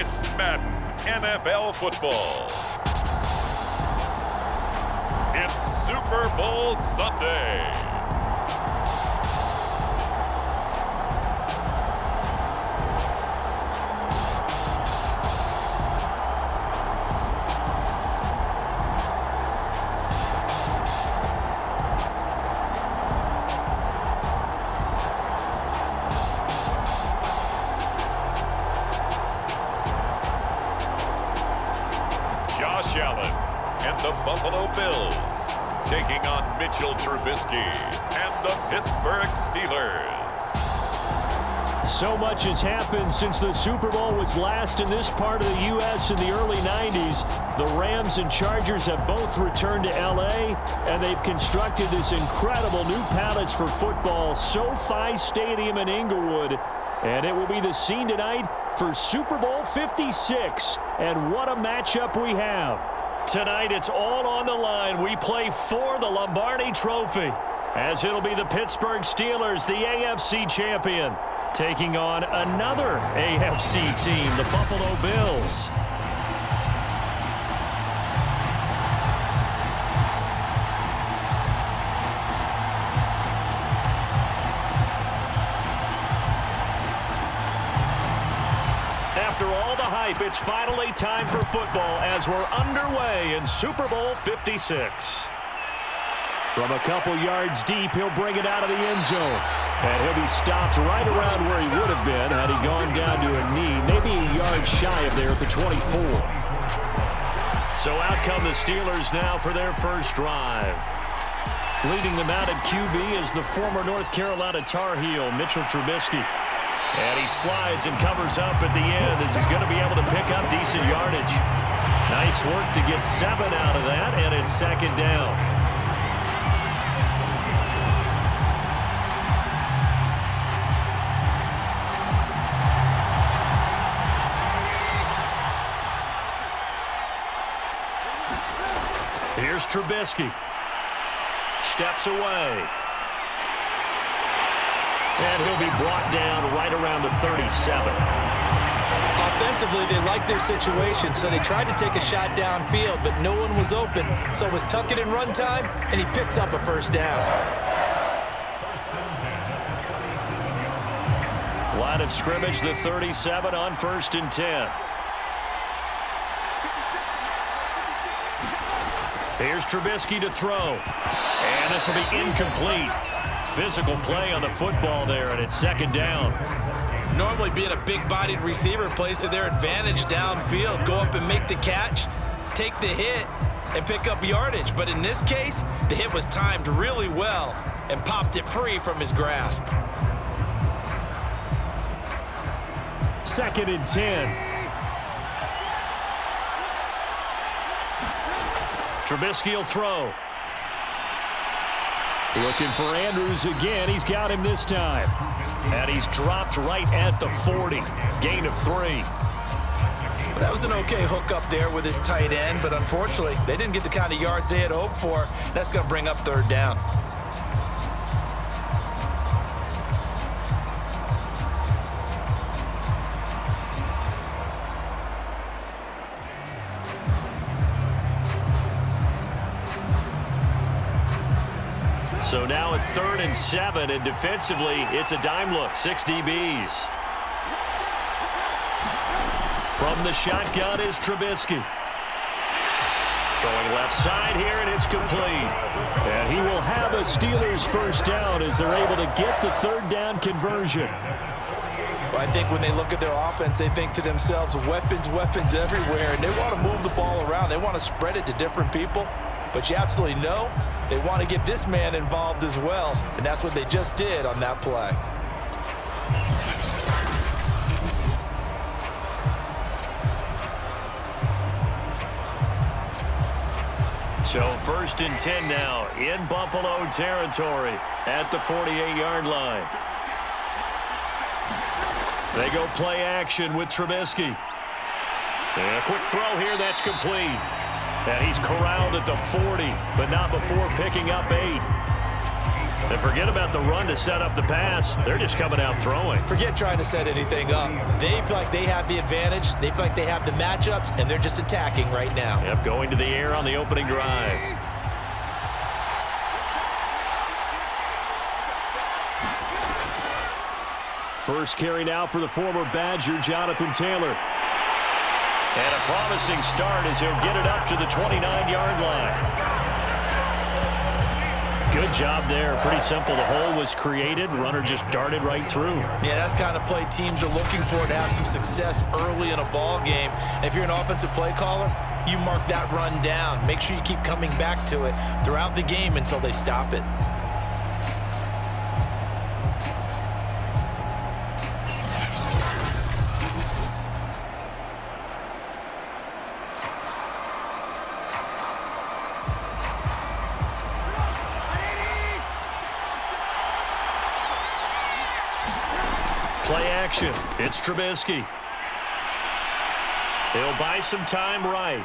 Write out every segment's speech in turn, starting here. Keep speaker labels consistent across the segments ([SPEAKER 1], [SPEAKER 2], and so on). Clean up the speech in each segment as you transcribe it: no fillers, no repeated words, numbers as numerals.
[SPEAKER 1] It's Madden NFL football. It's Super Bowl Sunday. Josh Allen and the Buffalo Bills taking on Mitchell Trubisky and the Pittsburgh Steelers.
[SPEAKER 2] So much has happened since the Super Bowl was last in this part of the U.S. in the early 90s. The Rams and Chargers have both returned to L.A., and they've constructed this incredible new palace for football, SoFi Stadium in Inglewood. And it will be the scene tonight for Super Bowl 56. And what a matchup we have. Tonight, it's all on the line. We play for the Lombardi Trophy, as it'll be the Pittsburgh Steelers, the AFC champion, taking on another AFC team, the Buffalo Bills. After all the hype, it's finally time for football as we're underway in Super Bowl 56. From a couple yards deep, he'll bring it out of the end zone. And he'll be stopped right around where he would have been had he gone down to a knee, maybe a yard shy of there at the 24. So out come the Steelers now for their first drive. Leading them out at QB is the former North Carolina Tar Heel, Mitchell Trubisky. And he slides and covers up at the end as he's going to be able to pick up decent yardage. Nice work to get 7 out of that, and it's second down. Here's Trubisky. Steps away. And he'll be brought down right around the 37.
[SPEAKER 3] Offensively, they liked their situation, so they tried to take a shot downfield, but no one was open. So it was tuck it in run time, and he picks up a first down.
[SPEAKER 2] Line of scrimmage, the 37 on 1st and 10. Here's Trubisky to throw. And this will be incomplete. Physical play on the football there, and it's second down.
[SPEAKER 3] Normally being a big-bodied receiver plays to their advantage downfield. Go up and make the catch, take the hit, and pick up yardage. But in this case, the hit was timed really well and popped it free from his grasp.
[SPEAKER 2] 2nd and 10. Trubisky will throw. Looking for Andrews again. He's got him this time. And he's dropped right at the 40. Gain of 3.
[SPEAKER 3] Well, that was an okay hook up there with his tight end, but unfortunately, they didn't get the kind of yards they had hoped for. That's going to bring up 3rd down.
[SPEAKER 2] So now at 3rd and 7, and defensively, it's a dime look, 6 DBs. From the shotgun is Trubisky. Throwing left side here, and it's complete. And he will have a Steelers first down as they're able to get the 3rd down conversion.
[SPEAKER 3] Well, I think when they look at their offense, they think to themselves, weapons, weapons everywhere, and they want to move the ball around. They want to spread it to different people. But you absolutely know they want to get this man involved as well, and that's what they just did on that play.
[SPEAKER 2] So 1st and 10 now in Buffalo territory at the 48-yard line. They go play action with Trubisky. And a quick throw here, that's complete. And he's corralled at the 40, but not before picking up 8. And forget about the run to set up the pass. They're just coming out throwing.
[SPEAKER 3] Forget trying to set anything up. They feel like they have the advantage. They feel like they have the matchups, and they're just attacking right now.
[SPEAKER 2] Yep, going to the air on the opening drive. First carry now for the former Badger, Jonathan Taylor. And a promising start as he'll get it up to the 29-yard line. Good job there. Pretty simple. The hole was created. Runner just darted right through.
[SPEAKER 3] Yeah, that's the kind of play teams are looking for to have some success early in a ball game. And if you're an offensive play caller, you mark that run down. Make sure you keep coming back to it throughout the game until they stop it.
[SPEAKER 2] Play action. It's Trubisky. He'll buy some time right.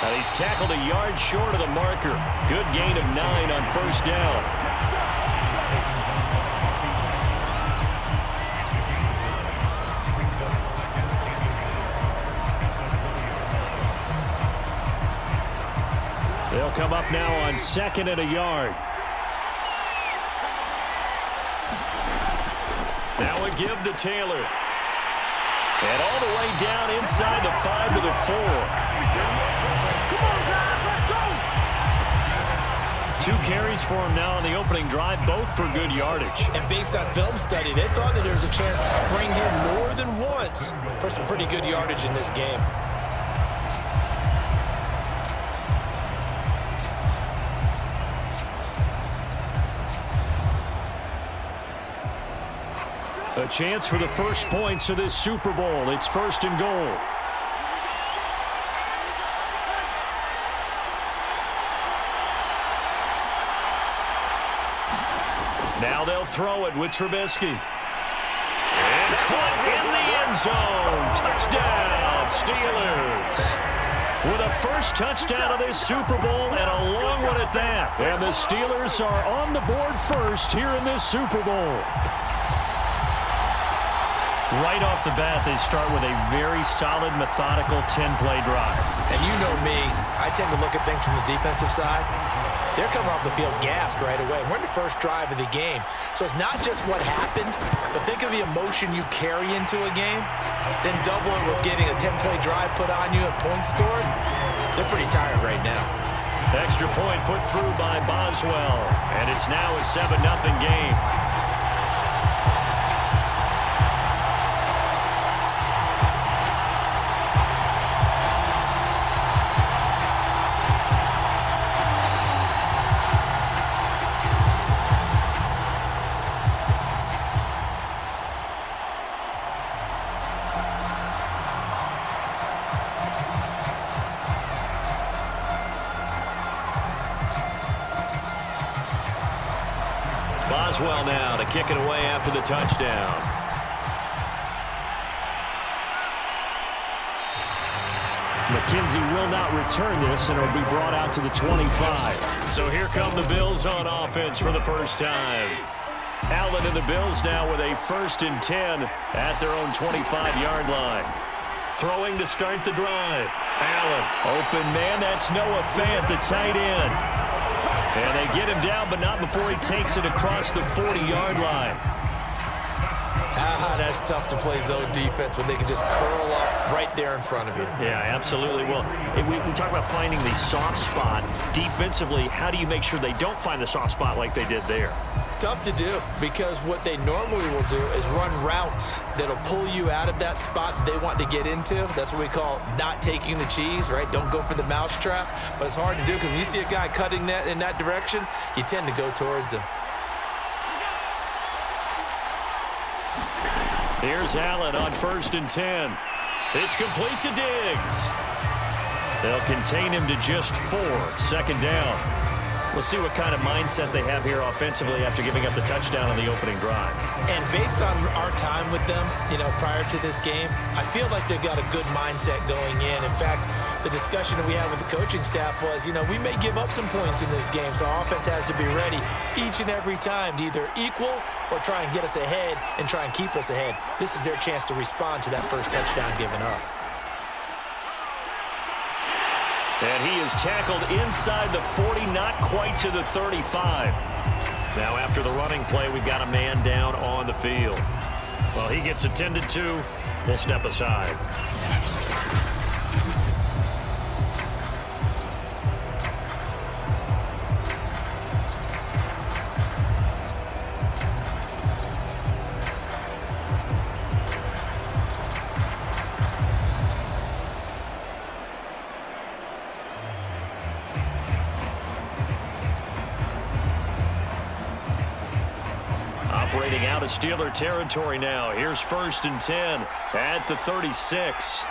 [SPEAKER 2] Now he's tackled a yard short of the marker. Good gain of 9 on first down. They'll come up now on 2nd and a yard. Now a give to Taylor. And all the way down inside the 5 to the 4.
[SPEAKER 4] Come on, guys, let's go.
[SPEAKER 2] 2 carries for him now on the opening drive, both for good yardage.
[SPEAKER 3] And based on film study, they thought that there was a chance to spring him more than once for some pretty good yardage in this game.
[SPEAKER 2] A chance for the first points of this Super Bowl. It's 1st and goal. Now they'll throw it with Trubisky. And caught in the end zone. Touchdown, Steelers. With a first touchdown of this Super Bowl and a long one at that. And the Steelers are on the board first here in this Super Bowl. Right off the bat, they start with a very solid, methodical 10-play drive.
[SPEAKER 3] And you know me, I tend to look at things from the defensive side. They're coming off the field gassed right away. We're in the first drive of the game. So it's not just what happened, but think of the emotion you carry into a game. Then double it with getting a 10-play drive put on you and points scored. They're pretty tired right now.
[SPEAKER 2] Extra point put through by Boswell. And it's now a 7-0 game. Boswell now to kick it away after the touchdown. McKenzie will not return this, and it'll be brought out to the 25. So here come the Bills on offense for the first time. Allen and the Bills now with a 1st and 10 at their own 25-yard line. Throwing to start the drive. Allen, open man, that's Noah Fant, the tight end. And they get him down, but not before he takes it across the 40-yard line.
[SPEAKER 3] That's tough to play zone defense when they can just curl up right there in front of you.
[SPEAKER 2] Yeah, absolutely. Well, we talk about finding the soft spot. Defensively, how do you make sure they don't find the soft spot like they did there?
[SPEAKER 3] Tough to do, because what they normally will do is run routes that'll pull you out of that spot they want to get into. That's what we call not taking the cheese, right? Don't go for the mousetrap. But it's hard to do because when you see a guy cutting that in that direction, you tend to go towards him.
[SPEAKER 2] Here's Allen on 1st and 10. It's complete to Diggs. They'll contain him to just 4. 2nd down. We'll see what kind of mindset they have here offensively after giving up the touchdown on the opening drive.
[SPEAKER 3] And based on our time with them, prior to this game, I feel like they've got a good mindset going in. In fact, the discussion that we had with the coaching staff was, we may give up some points in this game, so our offense has to be ready each and every time to either equal or try and get us ahead and try and keep us ahead. This is their chance to respond to that first touchdown given up.
[SPEAKER 2] And he is tackled inside the 40, not quite to the 35. Now after the running play, we've got a man down on the field. Well, he gets attended to. We'll step aside. Operating out of Steeler territory now. Here's 1st and 10 at the 36.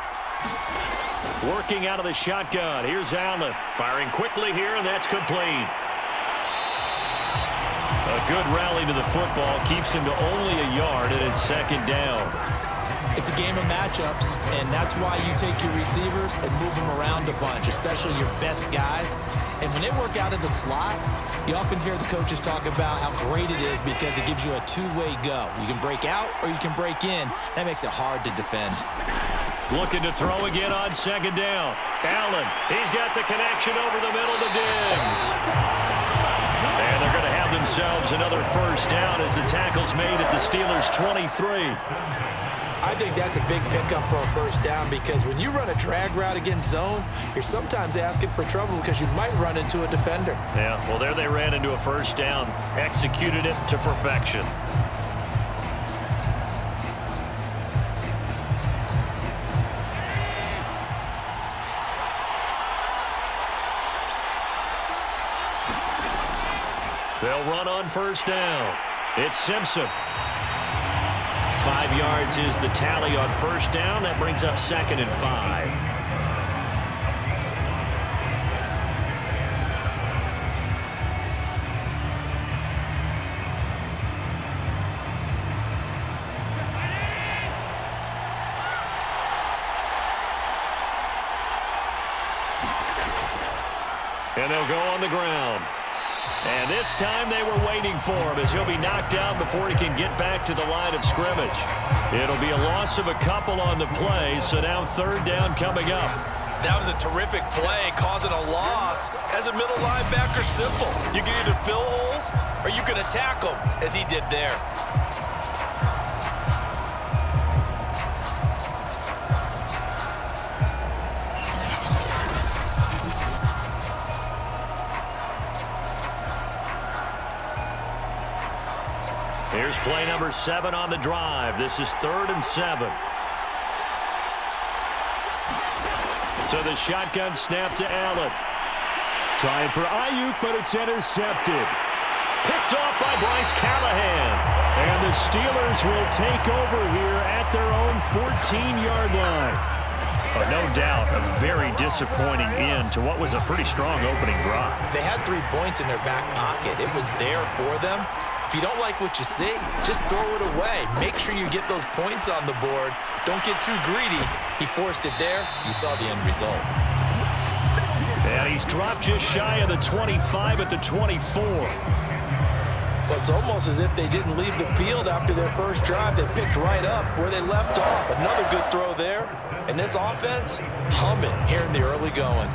[SPEAKER 2] Working out of the shotgun. Here's Allen. Firing quickly here, and that's complete. A good rally to the football keeps him to only a yard, and it's 2nd down.
[SPEAKER 3] It's a game of matchups, and that's why you take your receivers and move them around a bunch, especially your best guys. And when they work out of the slot, you often hear the coaches talk about how great it is because it gives you a two-way go. You can break out or you can break in. That makes it hard to defend.
[SPEAKER 2] Looking to throw again on 2nd down. Allen, he's got the connection over the middle to Diggs. And they're going to have themselves another 1st down as the tackle's made at the Steelers' 23.
[SPEAKER 3] I think that's a big pickup for a 1st down because when you run a drag route against zone, you're sometimes asking for trouble because you might run into a defender.
[SPEAKER 2] Yeah, well, there they ran into a 1st down, executed it to perfection. They'll run on 1st down. It's Simpson. 5 yards is the tally on 1st down. That brings up 2nd and 5. And they'll go on the ground. And this time they were waiting for him as he'll be knocked down before he can get back to the line of scrimmage. It'll be a loss of a couple on the play, so now 3rd down coming up.
[SPEAKER 3] That was a terrific play, causing a loss. As a middle linebacker, simple. You can either fill holes or you can attack them, as he did there.
[SPEAKER 2] Here's play number 7 on the drive. This is 3rd and 7. So the shotgun snap to Allen. Trying for Ayuk, but it's intercepted. Picked off by Bryce Callahan. And the Steelers will take over here at their own 14-yard line. No doubt a very disappointing end to what was a pretty strong opening drive.
[SPEAKER 3] They had 3 points in their back pocket. It was there for them. If you don't like what you see, just throw it away. Make sure you get those points on the board. Don't get too greedy. He forced it there. You saw the end result.
[SPEAKER 2] And he's dropped just shy of the 25 at the 24.
[SPEAKER 3] Well, it's almost as if they didn't leave the field after their first drive. They picked right up where they left off. Another good throw there. And this offense, humming here in the early going.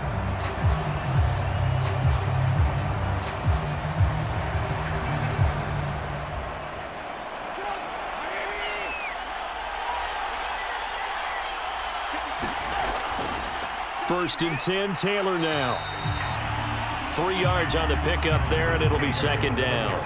[SPEAKER 2] First and 10, Taylor now. 3 yards on the pickup there, and it'll be 2nd down.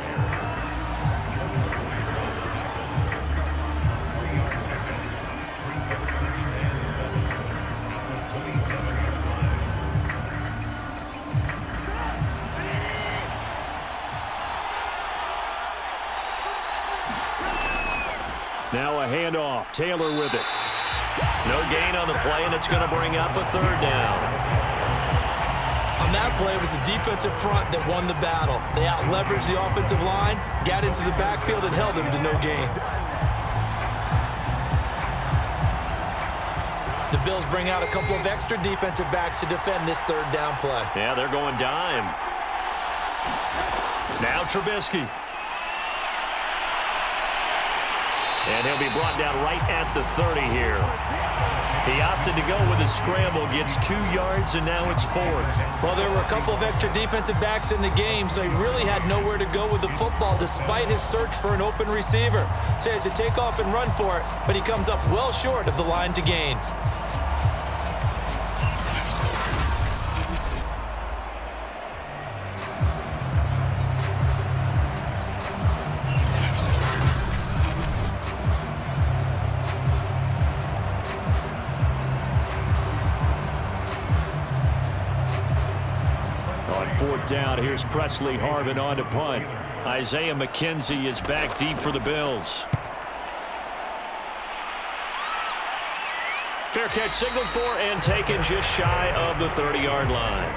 [SPEAKER 2] Now a handoff. Taylor with it. No gain on the play, and it's going to bring up a 3rd down.
[SPEAKER 3] On that play, it was the defensive front that won the battle. They out-leveraged the offensive line, got into the backfield, and held them to no gain. The Bills bring out a couple of extra defensive backs to defend this third down play.
[SPEAKER 2] Yeah, they're going dime. Now Trubisky. And he'll be brought down right at the 30 here. He opted to go with a scramble, gets 2 yards, and now it's 4th.
[SPEAKER 3] Well, there were a couple of extra defensive backs in the game, so he really had nowhere to go with the football despite his search for an open receiver. So he has to take off and run for it, but he comes up well short of the line to gain.
[SPEAKER 2] Down. Here's Presley Harvin on to punt. Isaiah McKenzie is back deep for the Bills. Fair catch signaled for and taken just shy of the 30-yard line.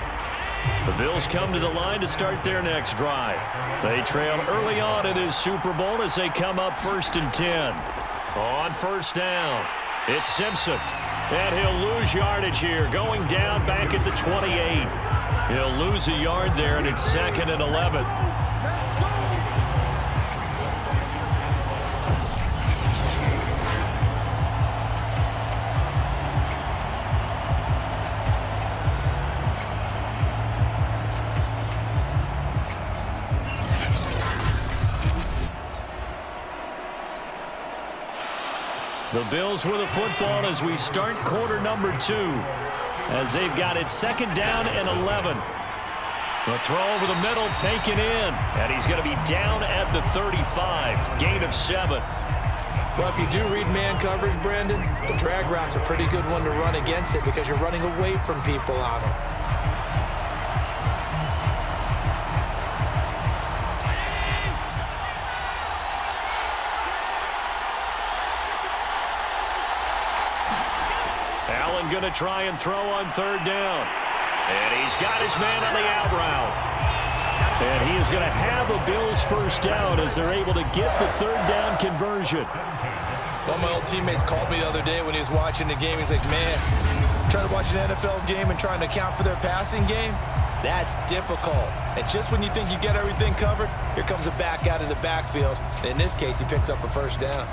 [SPEAKER 2] The Bills come to the line to start their next drive. They trail early on in this Super Bowl as they come up 1st and 10. On 1st down, it's Simpson. And he'll lose yardage here, going down back at the 28. He'll lose a yard there, and it's 2nd and 11. The Bills with the football as we start quarter number 2. As they've got it 2nd down and 11. The throw over the middle taken in. And he's going to be down at the 35. Gain of 7.
[SPEAKER 3] Well, if you do read man coverage, Brandon, the drag route's a pretty good one to run against it because you're running away from people on it.
[SPEAKER 2] Going to try and throw on 3rd down. And he's got his man on the out route. And he is going to have a Bills 1st down as they're able to get the 3rd down conversion.
[SPEAKER 3] One of my old teammates called me the other day when he was watching the game. He's like, man, trying to watch an NFL game and trying to account for their passing game, that's difficult. And just when you think you get everything covered, here comes a back out of the backfield. And in this case, he picks up a 1st down.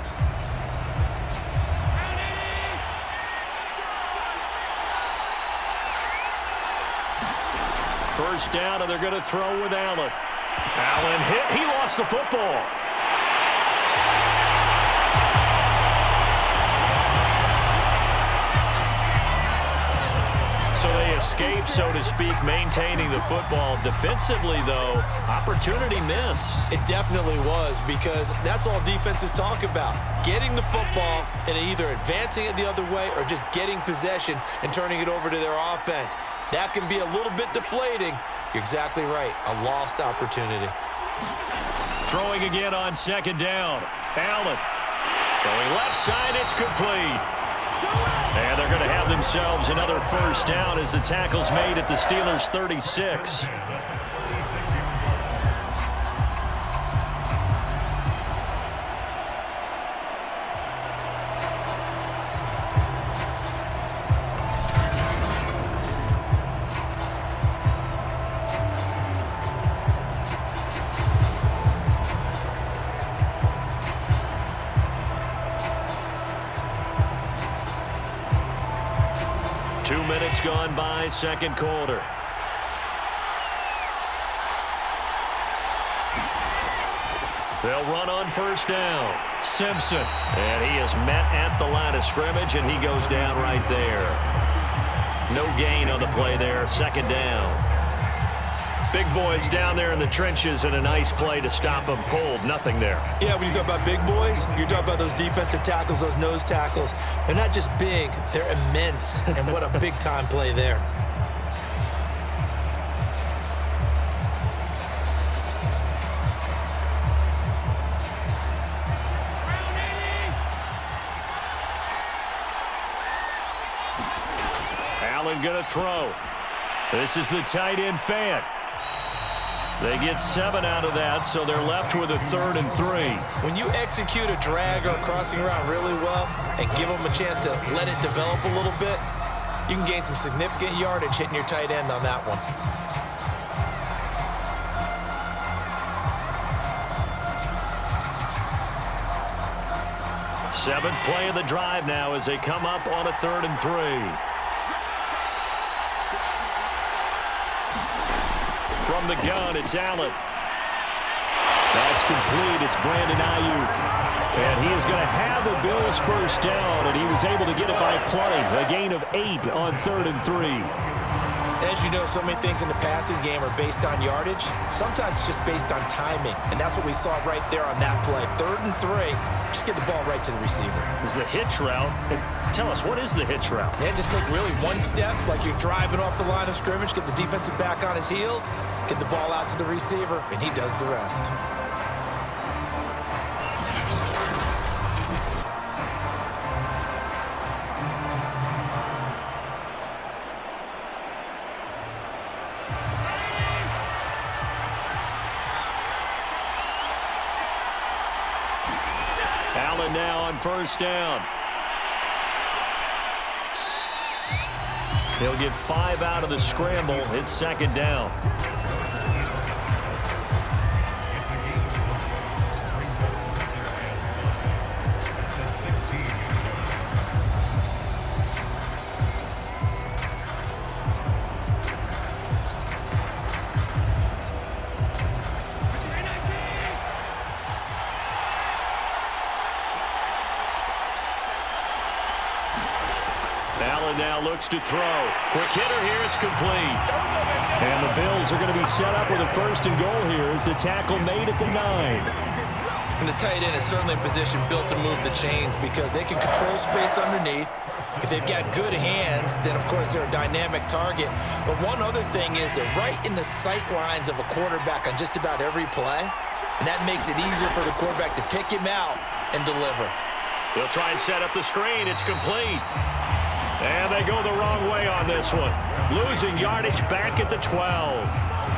[SPEAKER 2] 1st down, and they're going to throw with Allen. Allen hit. He lost the football. So they escape, so to speak, maintaining the football. Defensively, though, opportunity miss.
[SPEAKER 3] It definitely was, because that's all defenses talk about. Getting the football and either advancing it the other way or just getting possession and turning it over to their offense. That can be a little bit deflating. You're exactly right. A lost opportunity.
[SPEAKER 2] Throwing again on 2nd down. Allen throwing left side. It's complete. And they're going to have themselves another 1st down as the tackle's made at the Steelers' 36. Gone by, 2nd quarter. They'll run on 1st down. Simpson. And he is met at the line of scrimmage, and he goes down right there. No gain on the play there. 2nd down. Big boys down there in the trenches, and a nice play to stop them cold. Nothing there.
[SPEAKER 3] Yeah, when you talk about big boys, you're talking about those defensive tackles, those nose tackles. They're not just big, they're immense. And what a big-time play there.
[SPEAKER 2] Allen going to throw. This is the tight end fan. They get 7 out of that, so they're left with a 3rd and 3.
[SPEAKER 3] When you execute a drag or a crossing route really well and give them a chance to let it develop a little bit, you can gain some significant yardage hitting your tight end on that one.
[SPEAKER 2] Seventh play of the drive now as they come up on a 3rd and 3. From the gun, it's Allen. That's complete. It's Brandon Ayuk. And he is going to have a Bills first down, and he was able to get it by play. A gain of 8 on 3rd and 3.
[SPEAKER 3] As you know, so many things in the passing game are based on yardage. Sometimes it's just based on timing, and that's what we saw right there on that play. 3rd and 3, just get the ball right to the receiver.
[SPEAKER 2] Is the hitch route. Tell us, what is the hitch route?
[SPEAKER 3] Yeah, just take really one step, like you're driving off the line of scrimmage, get the defensive back on his heels, get the ball out to the receiver, and he does the rest.
[SPEAKER 2] Allen now on first down. He'll get 5 out of the scramble. It's 2nd down. Allen now looks to throw. Quick hitter here. It's complete. And the Bills are going to be set up with a 1st and goal here as the tackle made at the 9.
[SPEAKER 3] And the tight end is certainly a position built to move the chains because they can control space underneath. If they've got good hands, then, of course, they're a dynamic target. But one other thing is they're right in the sight lines of a quarterback on just about every play. And that makes it easier for the quarterback to pick him out and deliver.
[SPEAKER 2] They'll try and set up the screen. It's complete. And they go the wrong way on this one. Losing yardage back at the 12.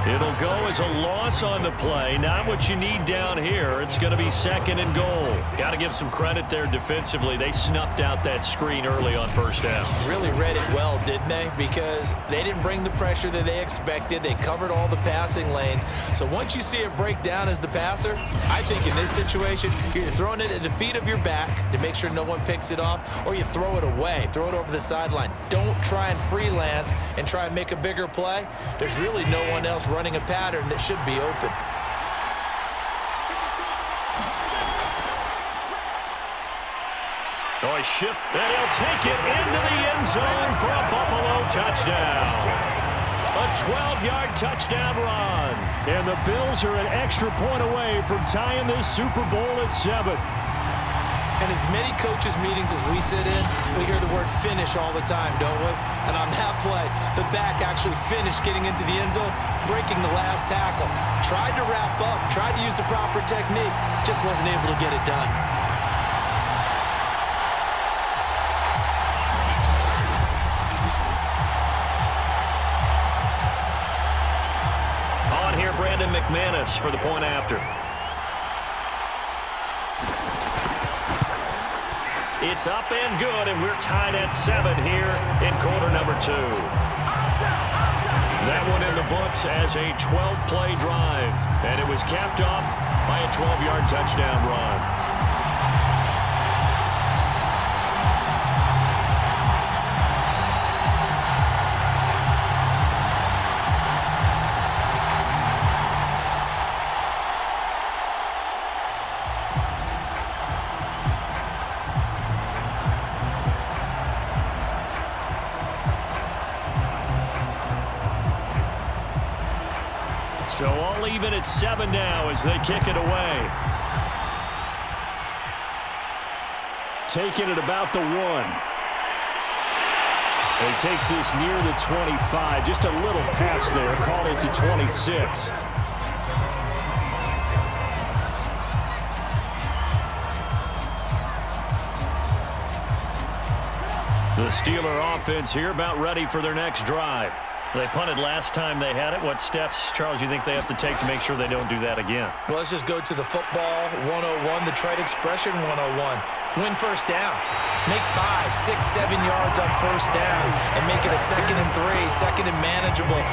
[SPEAKER 2] It'll go as a loss on the play. Not what you need down here. It's going to be 2nd and goal. Got to give some credit there defensively. They snuffed out that screen early on first down.
[SPEAKER 3] Really read it well, didn't they? Because they didn't bring the pressure that they expected. They covered all the passing lanes. So once you see it break down as the passer, I think in this situation, you're throwing it at the feet of your back to make sure no one picks it off, or you throw it away, throw it over the sideline. Don't try and freelance and try and make a bigger play. There's really no one else running a pattern that should be open.
[SPEAKER 2] Boy, shift, and he'll take it into the end zone for a Buffalo touchdown. A 12-yard touchdown run. And the Bills are an extra point away from tying this Super Bowl at 7.
[SPEAKER 3] And as many coaches' meetings as we sit in, we hear the word finish all the time, don't we? And on that play, the back actually finished getting into the end zone, breaking the last tackle. Tried to wrap up, tried to use the proper technique, just wasn't able to get it done.
[SPEAKER 2] On here, Brandon McManus for the point after. It's up and good, and we're tied at 7 here in quarter number 2. That one in the books as a 12-play drive, and it was capped off by a 12-yard touchdown run. So all even at 7 now as they kick it away. Taking it about the 1. He takes this near the 25. Just a little pass there. Called it the 26. The Steeler offense here about ready for their next drive. They punted last time they had it. What steps, Charles, you think they have to take to make sure they don't do that again?
[SPEAKER 3] Well, let's just go to the football 101, the trade expression 101. Win first down. Make 5, 6, 7 yards on first down and make it a 2nd and 3, 2nd and manageable.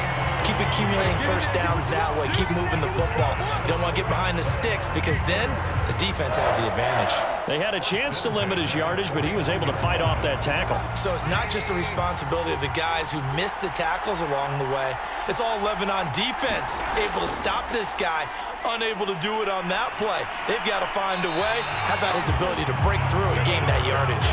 [SPEAKER 3] Keep accumulating first downs that way. Keep moving the football. You don't want to get behind the sticks because then the defense has the advantage.
[SPEAKER 2] They had a chance to limit his yardage, but he was able to fight off that tackle.
[SPEAKER 3] So it's not just the responsibility of the guys who missed the tackles along the way. It's all 11 on defense, able to stop this guy, unable to do it on that play. They've got to find a way. How about his ability to break through and gain that yardage?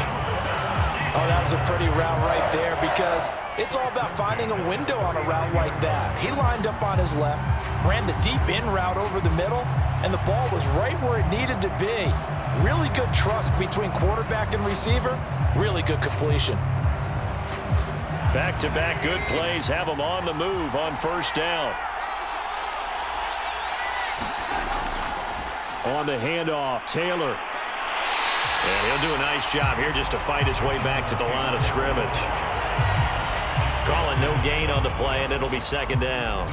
[SPEAKER 3] Oh, that was a pretty route right there because it's all about finding a window on a route like that. He lined up on his left, ran the deep in route over the middle, and the ball was right where it needed to be. Really good trust between quarterback and receiver. Really good completion.
[SPEAKER 2] Back-to-back good plays have him on the move on first down. On the handoff, Taylor. And he'll do a nice job here just to fight his way back to the line of scrimmage. Calling no gain on the play, and it'll be 2nd down.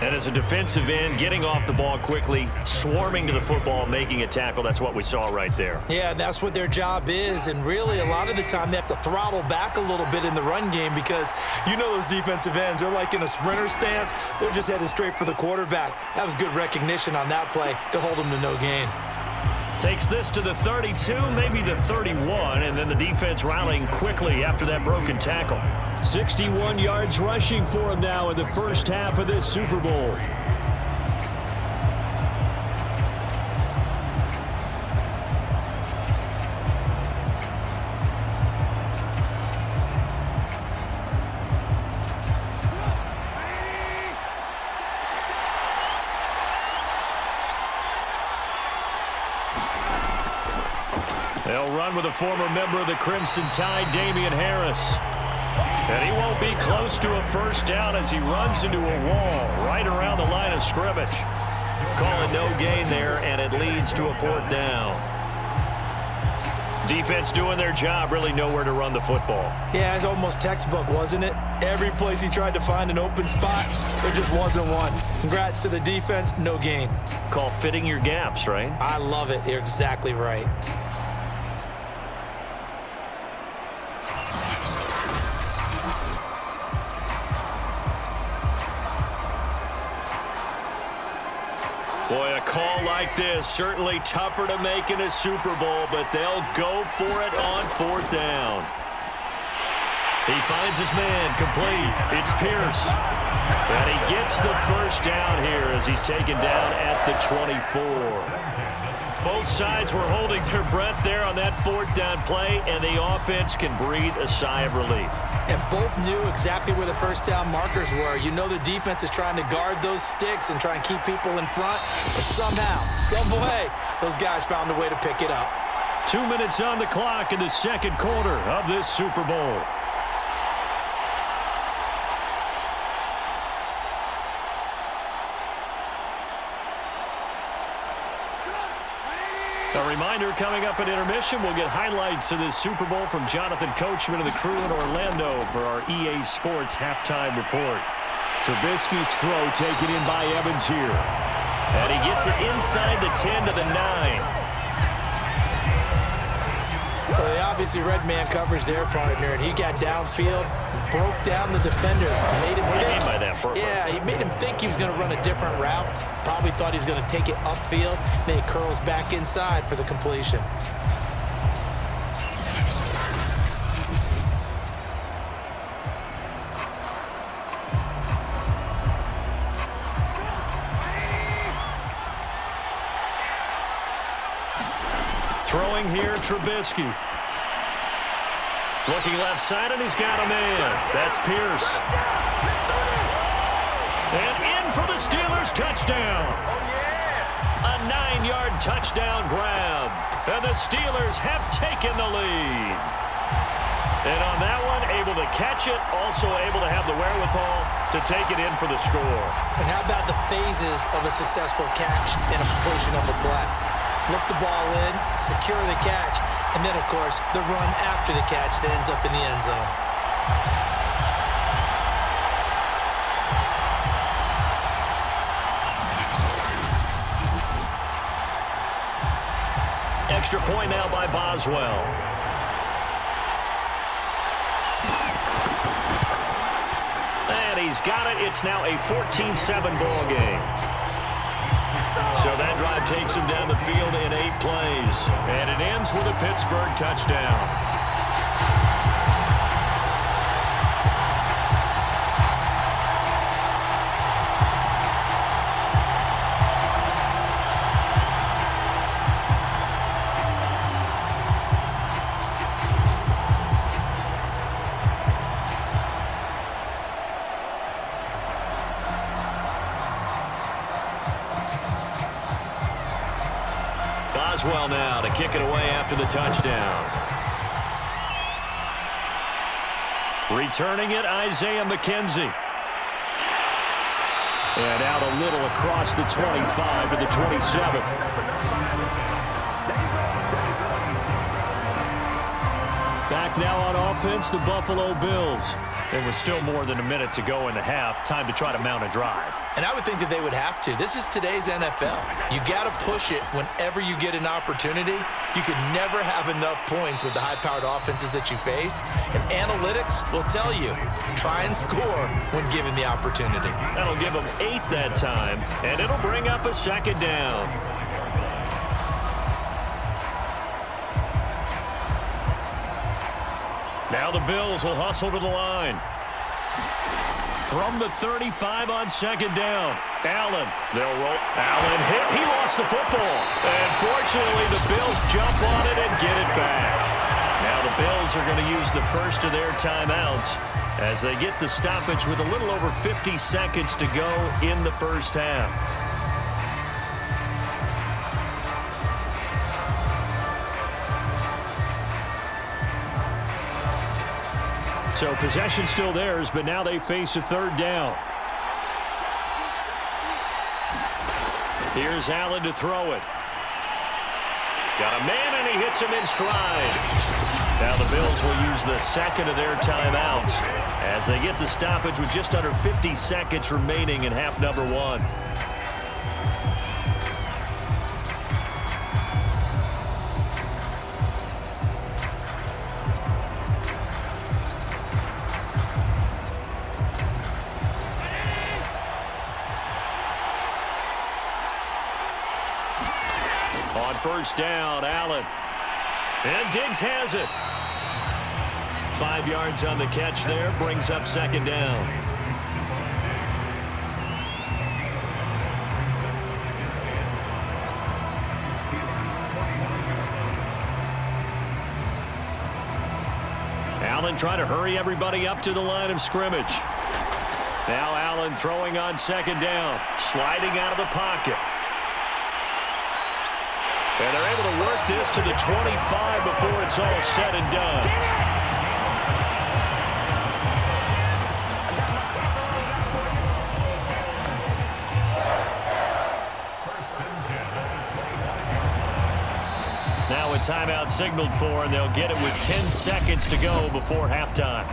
[SPEAKER 2] And as a defensive end, getting off the ball quickly, swarming to the football, making a tackle, that's what we saw right there.
[SPEAKER 3] Yeah, that's what their job is, and really a lot of the time they have to throttle back a little bit in the run game because you know those defensive ends, they're like in a sprinter stance. They're just headed straight for the quarterback. That was good recognition on that play to hold him to no gain.
[SPEAKER 2] Takes this to the 32, maybe the 31, and then the defense rallying quickly after that broken tackle. 61 yards rushing for him now in the first half of this Super Bowl. They'll run with a former member of the Crimson Tide, Damian Harris. And he won't be close to a first down as he runs into a wall right around the line of scrimmage. Calling no gain there, and it leads to a 4th down. Defense doing their job, really nowhere to run the football.
[SPEAKER 3] Yeah, it's almost textbook, wasn't it? Every place he tried to find an open spot, there just wasn't one. Congrats to the defense, no gain.
[SPEAKER 2] Call fitting your gaps, right?
[SPEAKER 3] I love it. You're exactly right.
[SPEAKER 2] Boy, a call like this, certainly tougher to make in a Super Bowl, but they'll go for it on 4th down. He finds his man, complete. It's Pierce. And he gets the first down here as he's taken down at the 24. Both sides were holding their breath there on that 4th down play, and the offense can breathe a sigh of relief.
[SPEAKER 3] And both knew exactly where the first down markers were. You know the defense is trying to guard those sticks and try and keep people in front. But somehow, some way, those guys found a way to pick it up.
[SPEAKER 2] 2 minutes on the clock in the 2nd quarter of this Super Bowl. A reminder, coming up at intermission, we'll get highlights of this Super Bowl from Jonathan Coachman and the crew in Orlando for our EA Sports halftime report. Trubisky's throw taken in by Evans here. And he gets it inside the 10 to the 9.
[SPEAKER 3] Well, they obviously red man coverage their partner, and he got downfield, broke down the defender. Made him
[SPEAKER 2] what do you mean by that?
[SPEAKER 3] Yeah, he made him think he was going to run a different route. Probably thought he was going to take it upfield. Then he curls back inside for the completion.
[SPEAKER 2] Throwing here, Trubisky. Looking left side, and he's got a man. That's Pierce. And in for the Steelers, touchdown. A 9-yard touchdown grab. And the Steelers have taken the lead. And on that one, able to catch it, also able to have the wherewithal to take it in for the score.
[SPEAKER 3] And how about the phases of a successful catch and a completion of a play? Look the ball in, secure the catch, and then, of course, the run after the catch that ends up in the end zone.
[SPEAKER 2] extra point now by Boswell. And he's got it. It's now a 14-7 ball game. So that drive takes him down the field in 8 plays. And it ends with a Pittsburgh touchdown. Boswell now to kick it away after the touchdown. Returning it, Isaiah McKenzie. And out a little across the 25 to the 27. Back now on offense, the Buffalo Bills. There was still more than a minute to go in the half. Time to try to mount a drive.
[SPEAKER 3] And I would think that they would have to. This is today's NFL. You got to push it whenever you get an opportunity. You can never have enough points with the high-powered offenses that you face. And analytics will tell you, try and score when given the opportunity.
[SPEAKER 2] That'll give them 8 that time, and it'll bring up a second down. Now the Bills will hustle to the line. From the 35 on second down. Allen, they'll roll. Allen hit. He lost the football. And fortunately, the Bills jump on it and get it back. Now the Bills are going to use the first of their timeouts as they get the stoppage with a little over 50 seconds to go in the first half. So possession still theirs, but now they face a third down. Here's Allen to throw it. Got a man, and he hits him in stride. Now the Bills will use the second of their timeouts as they get the stoppage with just under 50 seconds remaining in half number 1. On first down, Allen. And Diggs has it. 5 yards on the catch there, brings up second down. Allen trying to hurry everybody up to the line of scrimmage. Now Allen throwing on second down, sliding out of the pocket. And they're able to work this to the 25 before it's all said and done. Now a timeout signaled for, and they'll get it with 10 seconds to go before halftime.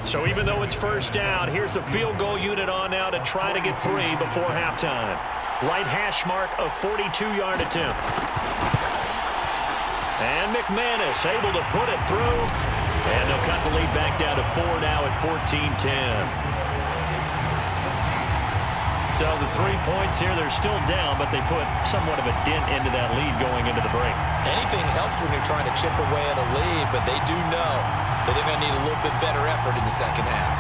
[SPEAKER 2] So even though it's first down, here's the field goal unit on now to try to get 3 before halftime. Right hash mark, a 42-yard attempt. And McManus able to put it through. And they'll cut the lead back down to 4 now at 14-10. So the 3 points here, they're still down, but they put somewhat of a dent into that lead going into the break.
[SPEAKER 3] Anything helps when you're trying to chip away at a lead, but they do know that they're going to need a little bit better effort in the second half.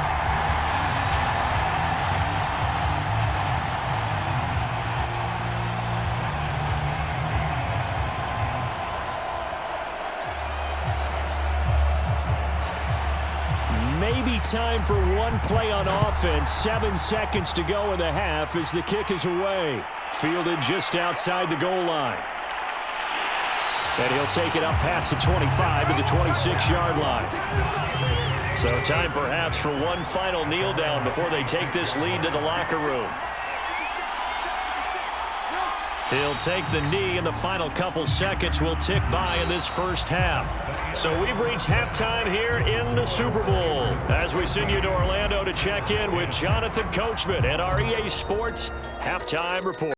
[SPEAKER 2] Maybe time for one play on offense. 7 seconds to go in the half as the kick is away. Fielded just outside the goal line. And he'll take it up past the 25 to the 26-yard line. So time perhaps for one final kneel down before they take this lead to the locker room. He'll take the knee, and the final couple seconds will tick by in this first half. So we've reached halftime here in the Super Bowl as we send you to Orlando to check in with Jonathan Coachman and our EA Sports Halftime Report.